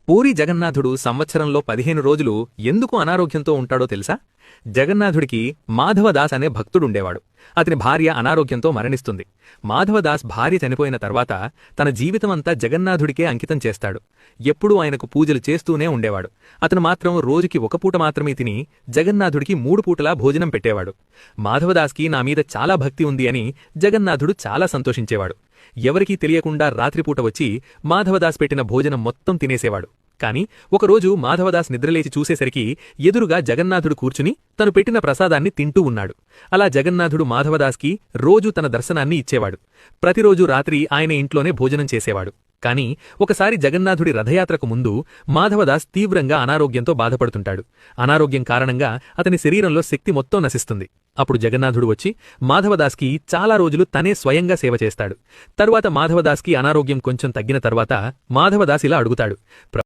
పూరి జగన్నాథుడు సంవత్సరంలో 15 రోజులు ఎందుకు అనారోగ్యంతో ఉంటాడో తెలుసా? జగన్నాథుడికి మాధవదాస్ అనే భక్తుడుండేవాడు. అతని భార్య అనారోగ్యంతో మరణిస్తుంది. మాధవదాస్ భార్య చనిపోయిన తర్వాత తన జీవితమంతా జగన్నాథుడికే అంకితం చేస్తాడు. ఎప్పుడూ ఆయనకు పూజలు చేస్తూనే ఉండేవాడు. అతను మాత్రం రోజుకి ఒక పూట మాత్రమే తిని జగన్నాథుడికి 3 పూటలా భోజనం పెట్టేవాడు. మాధవదాస్కి నా మీద చాలా భక్తి ఉంది అని జగన్నాథుడు చాలా సంతోషించేవాడు. ఎవరికీ తెలియకుండా రాత్రిపూట వచ్చి మాధవదాస్ పెట్టిన భోజనం మొత్తం తినేసేవాడు. కాని ఒకరోజు మాధవదాస్ నిద్రలేచి చూసేసరికి ఎదురుగా జగన్నాథుడు కూర్చుని తను పెట్టిన ప్రసాదాన్ని తింటూ ఉన్నాడు. అలా జగన్నాథుడు మాధవదాస్కి రోజూ తన దర్శనాన్ని ఇచ్చేవాడు. ప్రతిరోజు రాత్రి ఆయన ఇంట్లోనే భోజనం చేసేవాడు. కాని ఒకసారి జగన్నాథుడి రథయాత్రకు ముందు మాధవదాస్ తీవ్రంగా అనారోగ్యంతో బాధపడుతుంటాడు. అనారోగ్యం కారణంగా అతని శరీరంలో శక్తి మొత్తం నశిస్తుంది. అప్పుడు జగన్నాథుడు వచ్చి మాధవదాస్కి చాలా రోజులు తనే స్వయంగా సేవ చేస్తాడు. తరువాత మాధవదాస్కి అనారోగ్యం కొంచెం తగ్గిన తర్వాత మాధవదాస్ ఇలా అడుగుతాడు,